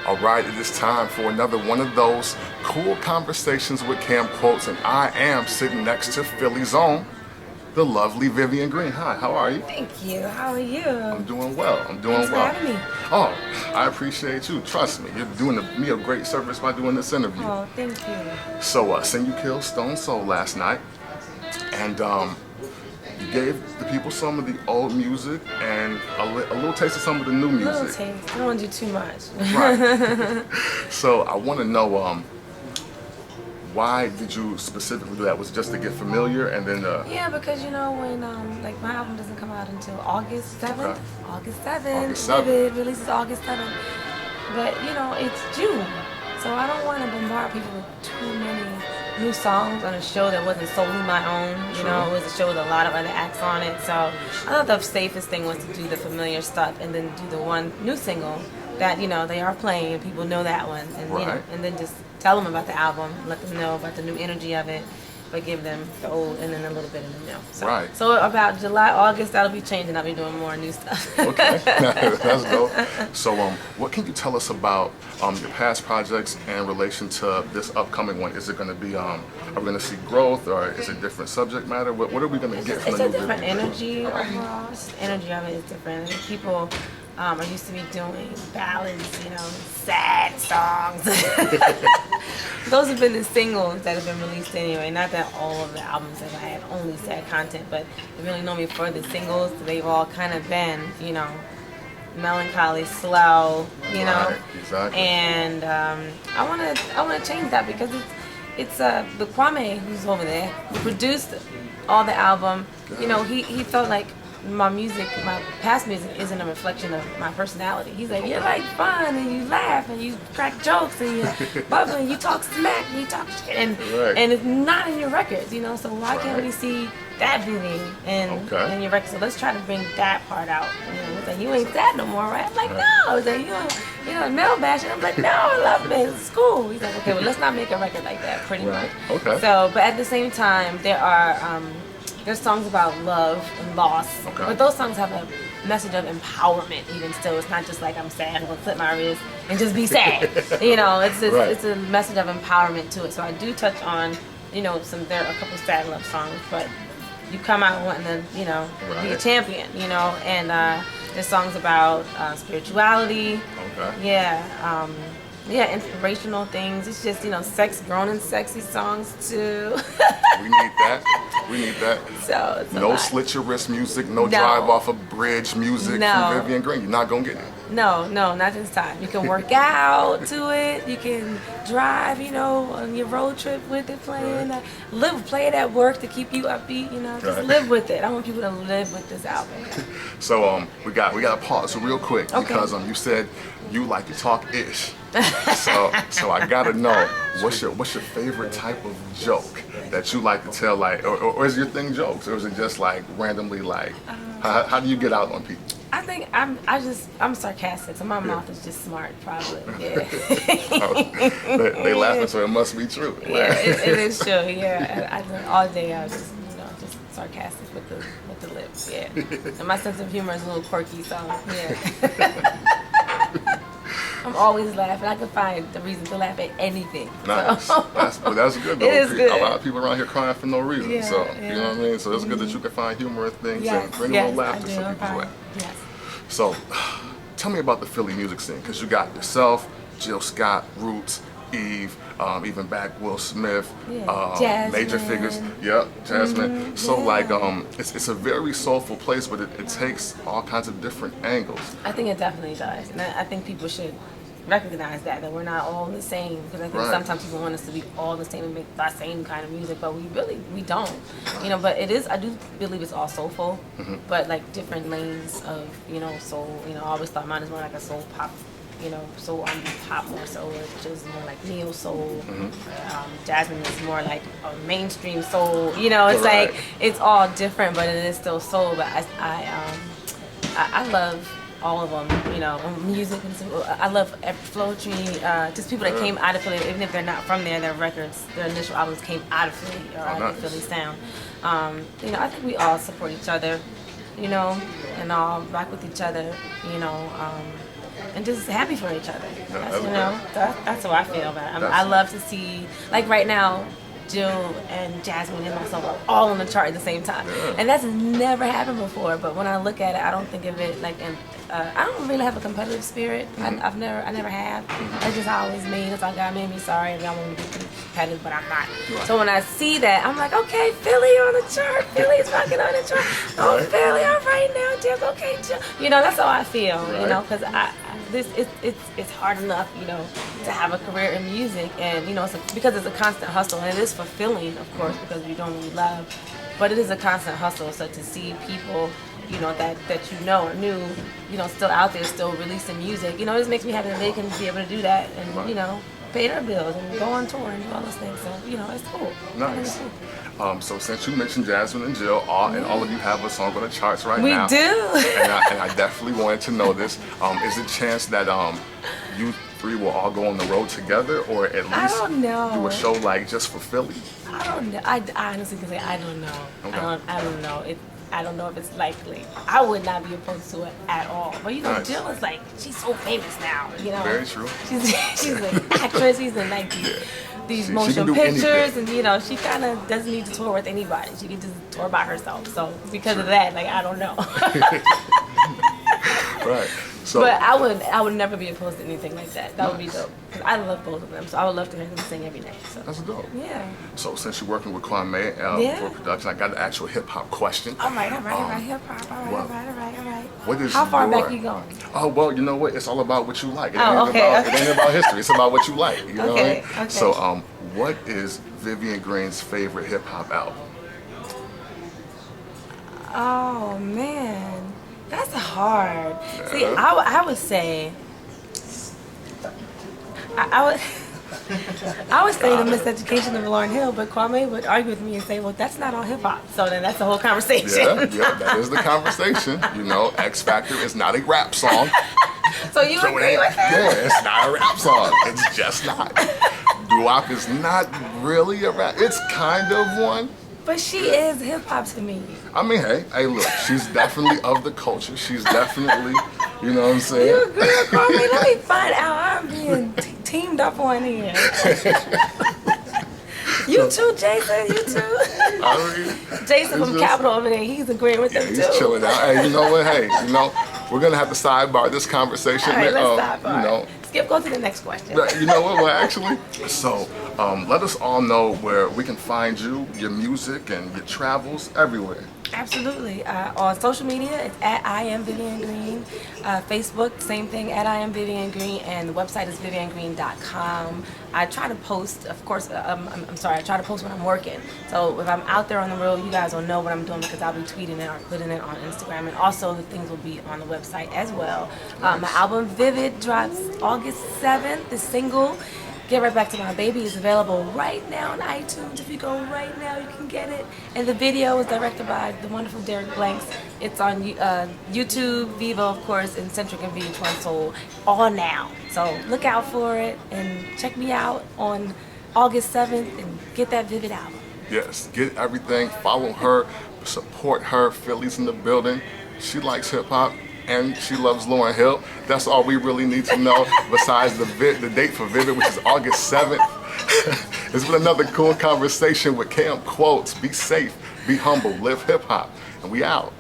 All right, it is time for another one of those cool conversations with Cam Quotes, and I am sitting next to Philly's own, the lovely Vivian Green. Hi, how are you? Thank you. How are you? I'm doing well. I'm doing Thanks well. for having me. Oh, I appreciate you. Trust me, you're doing me a great service by doing this interview. Oh, thank you. So, Sing You Kill Stone Soul last night, and you gave the people some of the old music and a little taste of some of the new music. Little taste. I don't want to do too much. Right. So I want to know why did you specifically do that? Was it just to get familiar and then? Yeah, because you know when like my album doesn't come out until August 7th. Okay. August 7th. August 7th. It releases August 7th. But you know it's June, so I don't want to bombard people with too many new songs on a show that wasn't solely my own. You know, it was a show with a lot of other acts on it. So I thought the safest thing was to do the familiar stuff and then do the one new single that you know they are playing and people know that one, and you know, and then just tell them about the album, let them know about the new energy of it, but give them the old and then a little bit of the new. So, so about July, August, that'll be changing. I'll be doing more new stuff. Okay, that's dope. So, what can you tell us about your past projects in relation to this upcoming one? Is it going to be, are we going to see growth, or is it different subject matter? What are we going to get from the new? It's a different energy overall. It's the energy of it is different. I think people are used to me doing ballads, you know, sad songs. Those have been the singles that have been released anyway. Not that all of the albums have had only sad content, but they really know me for the singles. They've all kind of been, you know, melancholy, slow, you know. Right, exactly. And I wanna change that because it's the Kwame who's over there who produced all the album. You know, he felt like my music, my past music, isn't a reflection of my personality. He's like, you're like fun and you laugh and you crack jokes and you bubble and you talk smack and you talk shit and it's not in your records, you know. So why can't we see that beauty in your records? So let's try to bring that part out. You know, it's like you ain't sad no more, right? I'm like, no. It's like you know, male bashing. I'm like, no, I love it. It's cool. He's like, okay, well let's not make a record like that, pretty much. Okay. So, but at the same time, there's songs about love and loss, but those songs have a message of empowerment even still. It's not just like I'm sad, I'm gonna flip my wrist and just be sad. You know, it's a message of empowerment to it. So I do touch on, you know, there are a couple sad love songs, but you come out wanting to, you know, be a champion, you know, and there's songs about spirituality. Yeah, inspirational things. It's just, you know, grown and sexy songs too. We need that. We need that. So it's no slit your wrist music, no drive off a bridge music from Vivian Green. You're not gonna get it. No, not this time. You can work out to it. You can drive, you know, on your road trip with it playing. Play it at work to keep you upbeat. You know, just live with it. I want people to live with this album. So we got to pause real quick because you said you like to talk ish. So I gotta know what's your favorite type of joke that you like to tell, like, or is your thing jokes, or is it just like randomly, like how do you get out on people? I think I'm sarcastic, so my mouth is just smart, probably. Yeah. They laughing, so it must be true. Yeah, it is true. Yeah, all day I was just sarcastic with the lips. Yeah, and my sense of humor is a little quirky, so yeah. I'm always laughing. I can find the reason to laugh at anything. Nice. So. That's good though. It is good. A lot of people around here crying for no reason. Yeah, so you know what I mean? So it's good that you can find humor in things and bring a little laughter some people's way. Yes. So tell me about the Philly music scene, because you got yourself, Jill Scott, Roots, Eve, even back Will Smith, major figures. Yep, Jasmine. So like it's a very soulful place, but it takes all kinds of different angles. I think it definitely does, and I think people should recognize that we're not all the same, because I think sometimes people want us to be all the same and make the same kind of music, but we don't, you know. But I do believe it's all soulful, but like different lanes of, you know, soul. You know, I always thought mine is more like a soul pop, you know, soul R&B pop more so, which is more like neo soul. Jasmine is more like a mainstream soul, you know. It's like it's all different, but it is still soul. But I love all of them, you know, music and I love poetry, just people that came out of Philly, even if they're not from there, their records, their initial albums came out of Philly or out of the Philly sound. You know, I think we all support each other, you know, and all rock with each other, you know. and just happy for each other. Yeah, That's how I feel about it. I love to see, like right now, Jill and Jasmine and myself are all on the chart at the same time, and that's never happened before. But when I look at it, I don't think of it like I don't really have a competitive spirit. I never have. That's just how I was made. That's how God made me. Sorry if y'all want me to be competitive, but I'm not. Right. So when I see that, I'm like, okay, Philly on the chart. Philly's rocking on the chart. Oh, Right. Philly, all right now, Jill. Okay, Jill. You know, that's how I feel. Right. You know, because it's hard enough, you know, to have a career in music, and you know, because it's a constant hustle, and it is fulfilling, of course, because you're doing what you love. But it is a constant hustle. So to see people, you know, that you know or knew, you know, still out there, still releasing music, you know, it just makes me happy that they can be able to do that and, you know, pay their bills and go on tour and do all those things. So, you know, it's cool. Nice. So since you mentioned Jasmine and Jill, and all of you have a song on the charts right We now. do. and I definitely wanted to know this. Is it a chance that you three will all go on the road together, or at I least don't know. do a show like just for Philly? I don't know. I honestly can say I don't know. Okay. I don't know. I don't know if it's likely. I would not be opposed to it at all. But you know, Nice. Jill is like, she's so famous now. You know, Very true. She's an actress. She's in like these She motion can do pictures, anything. and you know, she kind of doesn't need to tour with anybody. She can just tour by herself. So because of that, like I don't know. Right. So, But I would never be opposed to anything like that. That would be dope. Because I love both of them. So I would love to hear them sing every night. So that's dope. yeah. So since you're working with Kwame for production, I got an actual hip hop question. All right, hip hop. All well, right. What is How far your- back you going? Oh well, you know what? It's all about what you like. It Oh, ain't okay, about, okay. It ain't about history. It's about what you like. You know Okay, what I mean? okay. So what is Vivian Green's favorite hip hop album? Oh man, that's hard. Yeah. See, I would say, I would say the Miseducation of Lauryn Hill, but Kwame would argue with me and say, well, that's not all hip hop. So then that's the whole conversation. Yeah, that is the conversation. You know, X Factor is not a rap song. So you So it agree ain't- with that? Yeah, it's not a rap song. It's just not. Doo-wop is not really a rap. It's kind of one. But she is hip hop to me. I mean, hey, look, she's definitely of the culture. She's definitely, you know what I'm saying? You agree with Kwame? Let me find out. I'm being teamed up on here. You too, Jason. You too. I mean, Jason it's from just- Capitol over there. He's agreeing with yeah, them he's too. chilling out. Hey, you know what? Hey, you know, we're gonna have to sidebar this conversation. All right, man. let's stop. You know, Skip, go to the next question. but you know what? Well, actually, so let us all know where we can find you, your music, and your travels everywhere. Absolutely. On social media, it's at I am Vivian Green. Facebook, same thing, at I am Vivian Green, and the website is viviangreen.com. I try to post, of course, I'm sorry, I try to post when I'm working. So if I'm out there on the road, you guys will know what I'm doing because I'll be tweeting it or putting it on Instagram. And also the things will be on the website as well. My album Vivid drops August 7th, the single. Get Right Back to My Baby is available right now on iTunes. If you go right now, you can get it. And the video is directed by the wonderful Derek Blanks. It's on YouTube, Vivo, of course, and Centric and VH1 Soul, all now. So look out for it and check me out on August 7th and get that Vivid album. Yes, get everything. Follow her, support her. Philly's in the building. She likes hip hop. And she loves Lauryn Hill. That's all we really need to know. Besides the date for Vivid, which is August 7th. It's been another cool conversation with Cam Quotes. Be safe, be humble, live hip hop, and we out.